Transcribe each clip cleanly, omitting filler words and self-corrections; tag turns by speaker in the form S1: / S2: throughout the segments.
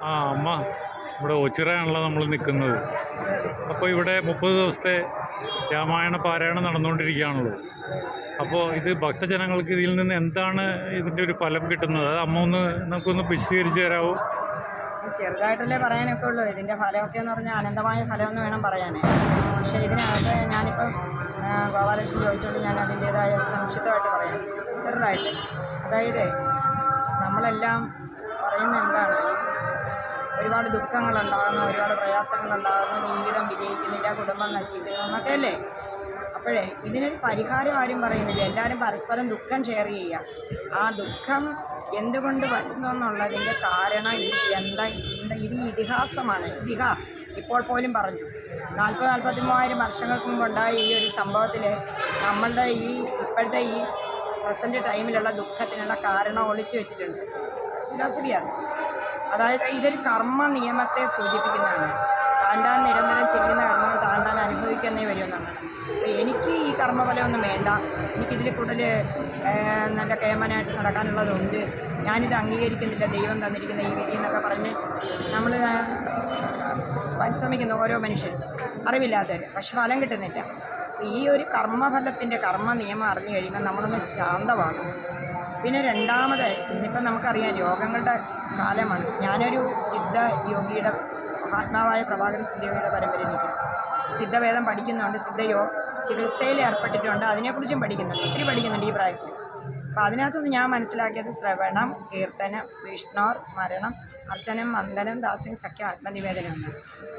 S1: ആ അമ്മ ഇവിടെ ഓച്ചിറയാണല്ലോ നമ്മൾ നിൽക്കുന്നത്. അപ്പോൾ ഇവിടെ 30 ദിവസത്തെ രാമായണ പാരായണം നടന്നുകൊണ്ടിരിക്കുകയാണല്ലോ. അപ്പോൾ ഇത് ഭക്തജനങ്ങൾക്ക് ഇതിൽ നിന്ന് എന്താണ് ഇതിൻ്റെ ഒരു ഫലം കിട്ടുന്നത്? അത് അമ്മ നമുക്കൊന്ന് വിശദീകരിച്ച് തരാമോ?
S2: ചെറുതായിട്ടല്ലേ പറയാനൊക്കെ ഉള്ളൂ. ഇതിൻ്റെ ഫലമൊക്കെ എന്ന് പറഞ്ഞാൽ അനന്തമായ ഫലമെന്ന് വേണം പറയാൻ. പക്ഷേ ഇതിനകത്ത് ഞാനിപ്പം ഗോപാലകൃഷ്ണൻ ചോദിച്ചുകൊണ്ട് ഞാൻ അതിൻ്റേതായ സംക്ഷിപ്തമായിട്ട് പറയാം, ചെറുതായിട്ട്. അതായത് നമ്മളെല്ലാം പറയുന്നത് എന്താണ്, ഒരുപാട് ദുഃഖങ്ങളുണ്ടാകുന്നു, ഒരുപാട് പ്രയാസങ്ങളുണ്ടാകുന്നു, ജീവിതം വിജയിക്കുന്നില്ല, കുടുംബം നശിക്കുന്നു എന്നൊക്കെ അല്ലേ. അപ്പോഴേ ഇതിനൊരു പരിഹാരം ആരും പറയുന്നില്ല. എല്ലാവരും പരസ്പരം ദുഃഖം ഷെയർ ചെയ്യുക. ആ ദുഃഖം എന്തുകൊണ്ട് വരുന്നു എന്നുള്ളതിൻ്റെ കാരണം ഇത് ഇതിഹാസമാണ്. ഇപ്പോൾ പോലും പറഞ്ഞു 40-43 വർഷങ്ങൾക്ക് മുമ്പുണ്ടായ ഈ ഒരു സംഭവത്തിൽ നമ്മളുടെ ഇപ്പോഴത്തെ ഈ പ്രസൻറ്റ് ടൈമിലുള്ള ദുഃഖത്തിനുള്ള കാരണം ഒളിച്ചു വെച്ചിട്ടുണ്ട്. ഫിലോസഫിയാണ്. അതായത് ഇതൊരു കർമ്മ നിയമത്തെ സൂചിപ്പിക്കുന്നതാണ്. താൻ നിരന്തരം ചെയ്യുന്ന കർമ്മങ്ങൾ താൻ അനുഭവിക്കുന്നേ വരുമെന്നാണ്. അപ്പോൾ എനിക്ക് ഈ കർമ്മഫലമൊന്നും വേണ്ട, എനിക്കിതിൽ കൂടുതൽ നല്ല കേമനായിട്ട് നടക്കാനുള്ളതുണ്ട്, ഞാനിത് അംഗീകരിക്കുന്നില്ല, ദൈവം തന്നിരിക്കുന്ന ഈ വിധി എന്നൊക്കെ പറഞ്ഞ് നമ്മൾ പരിശ്രമിക്കുന്ന ഓരോ മനുഷ്യരും, അറിവില്ലാത്തവർ, പക്ഷെ ഫലം കിട്ടുന്നില്ല. അപ്പോൾ ഈ ഒരു കർമ്മഫലത്തിൻ്റെ കർമ്മ നിയമം അറിഞ്ഞു കഴിയുമ്പോൾ നമ്മളൊന്ന് ശാന്തമാകും. പിന്നെ രണ്ടാമത്, ഇന്നിപ്പം നമുക്കറിയാം രോഗങ്ങളുടെ കാലമാണ്. ഞാനൊരു സിദ്ധ യോഗിയുടെ, മഹാത്മാവായ പ്രഭാകര സിദ്ധയോഗിയുടെ പരമ്പരയിൽ നിൽക്കും. സിദ്ധവേദം പഠിക്കുന്നുണ്ട്, ചികിത്സയിൽ ഏർപ്പെട്ടിട്ടുണ്ട്, അതിനെക്കുറിച്ചും പഠിക്കുന്നുണ്ട്, ഒത്തിരി പഠിക്കുന്നുണ്ട് ഈ പ്രായത്തിൽ. അപ്പോൾ അതിനകത്തുനിന്ന് ഞാൻ മനസ്സിലാക്കിയത് ശ്രവണം, കീർത്തനം, വിഷ്ണോർ സ്മരണം, അർച്ചനം, വന്ദനം, ദാസ്യം, സഖ്യം, ആത്മനിവേദനമാണ്.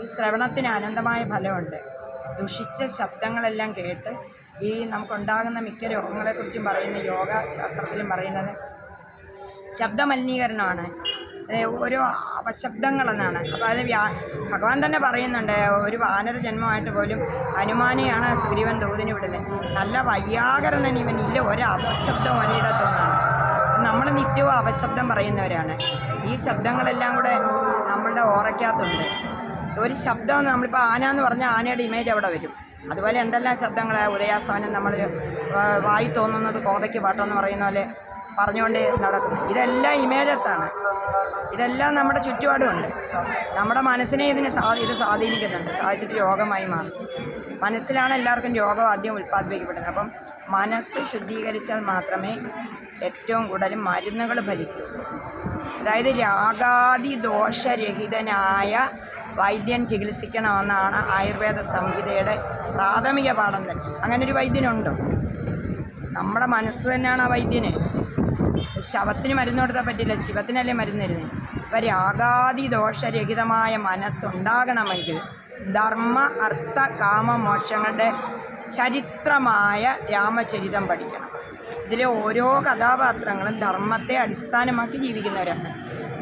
S2: ഈ ശ്രവണത്തിന് അനന്തമായ ഫലമുണ്ട്. ദുഷിച്ച ശബ്ദങ്ങളെല്ലാം കേട്ട് ഈ നമുക്കുണ്ടാകുന്ന മിക്ക രോഗങ്ങളെക്കുറിച്ചും പറയുന്ന യോഗ ശാസ്ത്രത്തിലും പറയുന്നത് ശബ്ദമലിനീകരണമാണ്, ഓരോ അപശബ്ദങ്ങളെന്നാണ്. അപ്പോൾ അത് ഭഗവാൻ തന്നെ പറയുന്നുണ്ട്, ഒരു വാനര ജന്മമായിട്ട് പോലും ഹനുമാനെയാണ് സുഗ്രീവൻ ദൂതിന് വിടുന്നത്. നല്ല വയ്യാകരണൻ ഇവൻ, ഇല്ല ഒരു അപശബ്ദം ഒരിടത്തൊന്നാണ്. നമ്മൾ നിത്യവും അപശബ്ദം പറയുന്നവരാണ്. ഈ ശബ്ദങ്ങളെല്ലാം കൂടെ നമ്മളുടെ ഓറയ്ക്കകത്തുണ്ട്. ഒരു ശബ്ദം നമ്മളിപ്പോൾ ആന എന്ന് പറഞ്ഞാൽ ആനയുടെ ഇമേജ് അവിടെ വരും. അതുപോലെ എന്തെല്ലാം ശബ്ദങ്ങൾ, ഉദയാസ്തമനം നമ്മൾ വായി തോന്നുന്നത് കോതയ്ക്ക് പാട്ടെന്ന് പറയുന്ന പോലെ പറഞ്ഞുകൊണ്ട് നടക്കുന്നു. ഇതെല്ലാം ഇമേജസാണ്. ഇതെല്ലാം നമ്മുടെ ചുറ്റുപാടുമുണ്ട്. നമ്മുടെ മനസ്സിനെ ഇത് സ്വാധീനിക്കുന്നുണ്ട്, സാധിച്ചിട്ട് രോഗമായി മാറും. മനസ്സിലാണ് എല്ലാവർക്കും രോഗം ആദ്യം ഉൽപ്പാദിപ്പിക്കപ്പെടുന്നത്. അപ്പം മനസ്സ് ശുദ്ധീകരിച്ചാൽ മാത്രമേ ഏറ്റവും കൂടുതൽ മരുന്നുകൾ ഫലിക്കൂ. അതായത് രാഗാദി ദോഷരഹിതനായ വൈദ്യൻ ചികിത്സിക്കണമെന്നാണ് ആയുർവേദ സംഹിതയുടെ പ്രാഥമിക പാഠം തന്നെ. അങ്ങനൊരു വൈദ്യനുണ്ടോ? നമ്മുടെ മനസ്സ് തന്നെയാണ് ആ വൈദ്യന്. ശവത്തിന് മരുന്ന് കൊടുത്താൽ പറ്റില്ല, ശിവത്തിനല്ലേ മരുന്ന് തരുന്നത്. അപ്പം രാഗാദി ദോഷരഹിതമായ മനസ്സുണ്ടാകണമെങ്കിൽ ധർമ്മ, അർത്ഥ, കാമ, മോക്ഷങ്ങളുടെ ചരിത്രമായ രാമചരിതം പഠിക്കണം. ഇതിലെ ഓരോ കഥാപാത്രങ്ങളും ധർമ്മത്തെ അടിസ്ഥാനമാക്കി ജീവിക്കുന്നവരാണ്.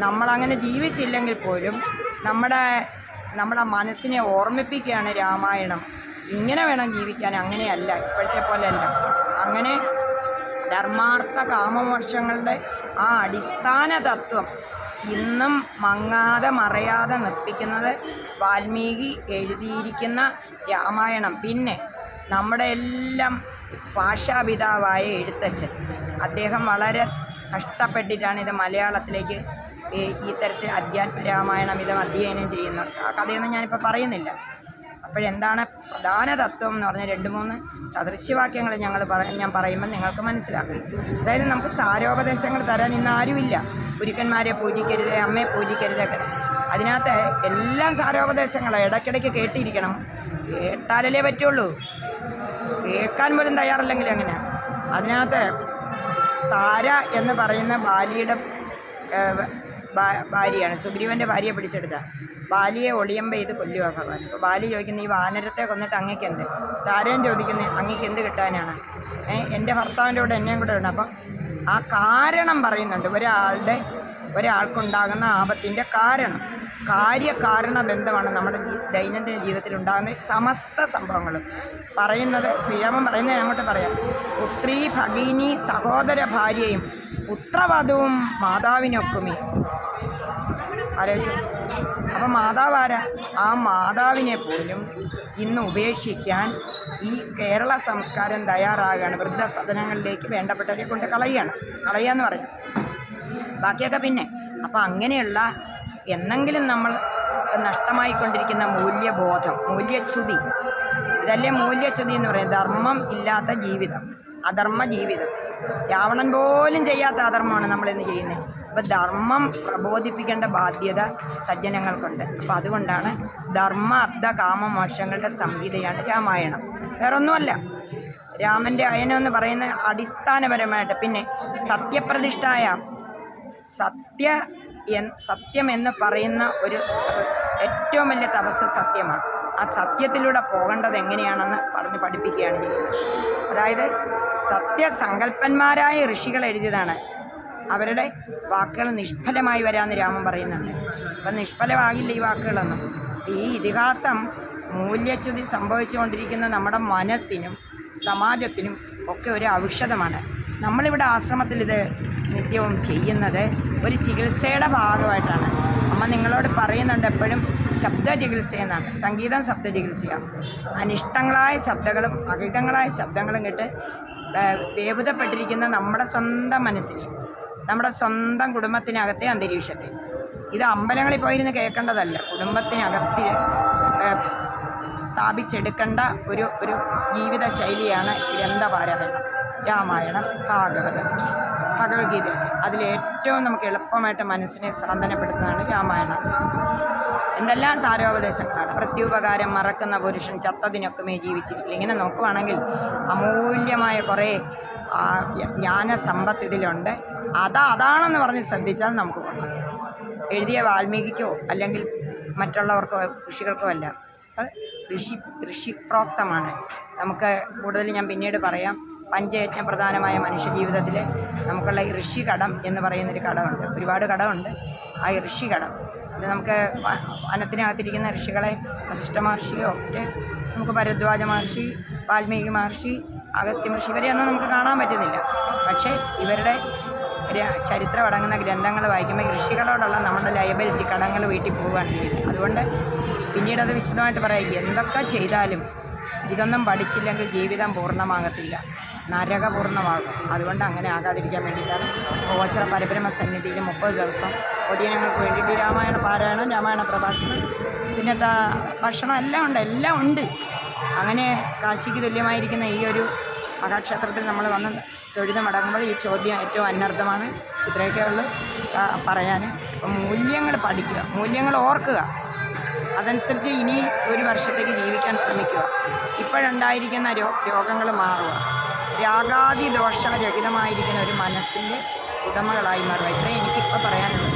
S2: നമ്മളങ്ങനെ ജീവിച്ചില്ലെങ്കിൽ പോലും നമ്മുടെ മനസ്സിനെ ഓർമ്മിപ്പിക്കുകയാണ് രാമായണം. ഇങ്ങനെ വേണം ജീവിക്കാൻ, അങ്ങനെയല്ല, ഇപ്പോഴത്തെ പോലെയല്ല. അങ്ങനെ ധർമാർത്ഥ കാമമോക്ഷങ്ങളുടെ ആ അടിസ്ഥാന തത്വം ഇന്നും മങ്ങാതെ മറയാതെ നിർത്തിക്കുന്നത് വാൽമീകി എഴുതിയിരിക്കുന്ന രാമായണം. പിന്നെ നമ്മുടെ എല്ലാം ഭാഷാപിതാവായ എഴുത്തച്ഛൻ, അദ്ദേഹം വളരെ കഷ്ടപ്പെട്ടിട്ടാണ് ഇത് മലയാളത്തിലേക്ക് ഈ തരത്തിൽ അധ്യാത്മ രാമായണം ഇത് അധ്യയനം ചെയ്യുന്നത്. ആ കഥയൊന്നും ഞാനിപ്പോൾ പറയുന്നില്ല. അപ്പോഴെന്താണ് പ്രധാന തത്വം എന്ന് പറഞ്ഞാൽ 2-3 സദൃശ്യവാക്യങ്ങൾ ഞാൻ പറയുമ്പോൾ നിങ്ങൾക്ക് മനസ്സിലാക്കും. അതായത് നമുക്ക് സാരോപദേശങ്ങൾ തരാൻ ഇന്ന് ആരുമില്ല. ഗുരുക്കന്മാരെ പൂജിക്കരുത്, അമ്മയെ പൂജിക്കരുതൊക്കെ. അതിനകത്ത് എല്ലാം സാരോപദേശങ്ങളാണ്. ഇടയ്ക്കിടയ്ക്ക് കേട്ടിരിക്കണം, കേട്ടാലല്ലേ പറ്റുള്ളൂ. കേൾക്കാൻ പോലും തയ്യാറില്ലെങ്കിൽ എങ്ങനെയാണ്? അതിനകത്ത് താര എന്ന് പറയുന്ന ബാലിയുടെ ഭാര്യയാണ്, സുഗ്രീവൻ്റെ ഭാര്യയെ പിടിച്ചെടുത്ത. ബാലിയെ ഒളിയമ്പ ചെയ്ത് കൊല്ലുക ഭഗവാൻ. അപ്പോൾ ബാലി ചോദിക്കുന്നത്, ഈ വാനരത്തെ കൊന്നിട്ട് അങ്ങയ്ക്ക് എന്ത്? താരയും ചോദിക്കുന്നത്, അങ്ങയ്ക്ക് എന്ത് കിട്ടാനാണ്? എൻ്റെ ഭർത്താവിൻ്റെ കൂടെ എന്നെയും കൂടെ ഉണ്ട്. അപ്പം ആ കാരണം പറയുന്നുണ്ട്, ഒരാൾക്കുണ്ടാകുന്ന ആപത്തിൻ്റെ കാരണം, കാര്യകാരണ ബന്ധമാണ് നമ്മുടെ ദൈനംദിന ജീവിതത്തിൽ ഉണ്ടാകുന്ന സമസ്ത സംഭവങ്ങളും പറയുന്നത്. ശ്രീരാമൻ പറയുന്നത് അങ്ങോട്ട് പറയാം, പുത്രീ ഭഗിനി സഹോദര ഭാര്യയും പുത്രവധവും മാതാവിനൊക്കുമേ. ആലോചിച്ചു. അപ്പം മാതാവാരാ? ആ മാതാവിനെ പോലും ഇന്ന് ഉപേക്ഷിക്കാൻ ഈ കേരള സംസ്കാരം തയ്യാറാകുകയാണ്. വൃദ്ധസദനങ്ങളിലേക്ക് വേണ്ടപ്പെട്ടവരെ കൊണ്ട് കളയുകയെന്ന് പറയും, ബാക്കിയൊക്കെ പിന്നെ. അപ്പം അങ്ങനെയുള്ള എന്നെങ്കിലും നമ്മൾ നഷ്ടമായിക്കൊണ്ടിരിക്കുന്ന മൂല്യബോധം, മൂല്യച്യുതി, ഇതല്ലേ മൂല്യച്യുതി എന്ന് പറയുന്നത്. ധർമ്മം ഇല്ലാത്ത ജീവിതം, അധർമ്മ ജീവിതം. രാവണൻ പോലും ചെയ്യാത്ത അധർമ്മമാണ് നമ്മളിന്ന് ചെയ്യുന്നത്. അപ്പോൾ ധർമ്മം പ്രബോധിപ്പിക്കേണ്ട ബാധ്യത സജ്ജനങ്ങൾക്കുണ്ട്. അപ്പോൾ അതുകൊണ്ടാണ് ധർമ്മ അർത്ഥ കാമ മോക്ഷങ്ങളുടെ സംഹിതയാണ് രാമായണം. വേറൊന്നുമല്ല. രാമൻ്റെ അയനം എന്ന് പറയുന്ന അടിസ്ഥാനപരമായിട്ട് പിന്നെ സത്യപ്രതിഷ്ഠായ സത്യം എന്ന് പറയുന്ന ഒരു ഏറ്റവും വലിയ തപസ് സത്യമാണ്. ആ സത്യത്തിലൂടെ പോകേണ്ടത് എങ്ങനെയാണെന്ന് പറഞ്ഞ് പഠിപ്പിക്കുകയാണ് ചെയ്യുന്നത്. അതായത് സത്യസങ്കല്പന്മാരായ ഋഷികൾ എഴുതിയതാണ്. അവരുടെ വാക്കുകൾ നിഷ്ഫലമായി വരാമെന്ന് രാമൻ പറയുന്നുണ്ട്. അപ്പം നിഷ്ഫലമാകില്ല ഈ വാക്കുകളൊന്നും. ഈ ഇതിഹാസം മൂല്യച്യുതി സംഭവിച്ചുകൊണ്ടിരിക്കുന്ന നമ്മുടെ മനസ്സിനും സമാജത്തിനും ഒക്കെ ഒരു ഔഷധമാണ്. നമ്മളിവിടെ ആശ്രമത്തിൽ ഇത് നിത്യവും ചെയ്യുന്നത് ഒരു ചികിത്സയുടെ ഭാഗമായിട്ടാണ്. അമ്മ നിങ്ങളോട് പറയുന്നുണ്ട് എപ്പോഴും ശബ്ദ ചികിത്സയെന്നാണ്. സംഗീതം ശബ്ദ ചികിത്സയാണ്. അനിഷ്ടങ്ങളായ ശബ്ദങ്ങളും അഹിതങ്ങളായ ശബ്ദങ്ങളും കേട്ട് വേവുതപ്പെട്ടിരിക്കുന്ന നമ്മുടെ സ്വന്തം മനസ്സിനെ, നമ്മുടെ സ്വന്തം കുടുംബത്തിനകത്തെ അന്തരീക്ഷത്തെ, ഇത് അമ്പലങ്ങളിൽ പോയിരുന്ന് കേൾക്കേണ്ടതല്ല, കുടുംബത്തിനകത്ത് സ്ഥാപിച്ചെടുക്കേണ്ട ഒരു ജീവിത ശൈലിയാണ് ഗ്രന്ഥപാരായണം. രാമായണം, ഭാഗവതം, ഭഗവത്ഗീത. അതിലേറ്റവും നമുക്ക് എളുപ്പമായിട്ട് മനസ്സിനെ സാന്ത്വനപ്പെടുത്തുന്നതാണ് രാമായണം. എന്തെല്ലാം സാരോപദേശങ്ങളാണ്. പ്രത്യുപകാരം മറക്കുന്ന പുരുഷൻ ചത്തതിനൊക്കുമേ ജീവിച്ചിരിക്കില്ല. ഇങ്ങനെ നോക്കുവാണെങ്കിൽ അമൂല്യമായ കുറേ ജ്ഞാനസമ്പത്ത് ഇതിലുണ്ട്. അതാണെന്ന് പറഞ്ഞ് ശ്രദ്ധിച്ചാൽ നമുക്ക് കൊള്ളാം. എഴുതിയ വാൽമീകിക്കോ അല്ലെങ്കിൽ മറ്റുള്ളവർക്കോ ഋഷികൾക്കോ അല്ല, അത് ഋഷിപ്രോക്തമാണ്. നമുക്ക് കൂടുതൽ ഞാൻ പിന്നീട് പറയാം. പഞ്ചയജ്ഞ പ്രധാനമായ മനുഷ്യജീവിതത്തിൽ നമുക്കുള്ള ഈ ഋഷികടം എന്ന് പറയുന്നൊരു കടമുണ്ട്. ഒരുപാട് കടമുണ്ട്. ആ ഋഷികടം ഇത് നമുക്ക് വനത്തിനകത്തിരിക്കുന്ന ഋഷികളെ വസിഷ്ഠ മഹർഷിയോ നമുക്ക് ഭരദ്വാജ മഹർഷി, വാൽമീകി മഹർഷി, അഗസ്ത്യ മഹർഷി ഇവരെയൊന്നും നമുക്ക് കാണാൻ പറ്റുന്നില്ല. പക്ഷേ ഇവരുടെ ചരിത്രം അടങ്ങുന്ന ഗ്രന്ഥങ്ങൾ വായിക്കുമ്പോൾ ഋഷികളോടുള്ള നമ്മുടെ ലയബിലിറ്റി കടങ്ങൾ വീട്ടിൽ പോവുകയാണ് ചെയ്യുന്നത്. അതുകൊണ്ട് പിന്നീടത് വിശദമായിട്ട് പറയാം. എന്തൊക്കെ ചെയ്താലും ഇതൊന്നും പഠിച്ചില്ലെങ്കിൽ ജീവിതം പൂർണ്ണമാകത്തില്ല, നരകപൂർണ്ണമാകും. അതുകൊണ്ട് അങ്ങനെ ആകാതിരിക്കാൻ വേണ്ടിയിട്ടാണ് ഓച്ചിറ പരബ്രഹ്മ സന്നിധിയിൽ 30 ദിവസം പൊതുജനങ്ങൾക്ക് വേണ്ടിയിട്ട് രാമായണ പാരായണം, രാമായണ പ്രഭാഷണം, പിന്നെ ഭക്ഷണം എല്ലാം ഉണ്ട്. അങ്ങനെ കാശിക്ക് തുല്യമായിരിക്കുന്ന ഈ ഒരു മഹാക്ഷേത്രത്തിൽ നമ്മൾ വന്ന് തൊഴുത് മടങ്ങുമ്പോൾ ഈ ചോദ്യം ഏറ്റവും അനർത്ഥമാണ്. ഇത്രയൊക്കെ ഉള്ളൂ പറയാൻ. അപ്പം മൂല്യങ്ങൾ പഠിക്കുക, മൂല്യങ്ങൾ ഓർക്കുക, അതനുസരിച്ച് ഇനി ഒരു വർഷത്തേക്ക് ജീവിക്കാൻ ശ്രമിക്കുക. ഇപ്പോഴുണ്ടായിരിക്കുന്ന രോഗങ്ങൾ മാറുക, രാഗാദി ദോഷരഹിതമായിരിക്കുന്ന ഒരു മനസ്സിൻ്റെ ഉടമകളായി മാറുക. ഇത്രയും എനിക്കിപ്പോൾ പറയാനുള്ളത്.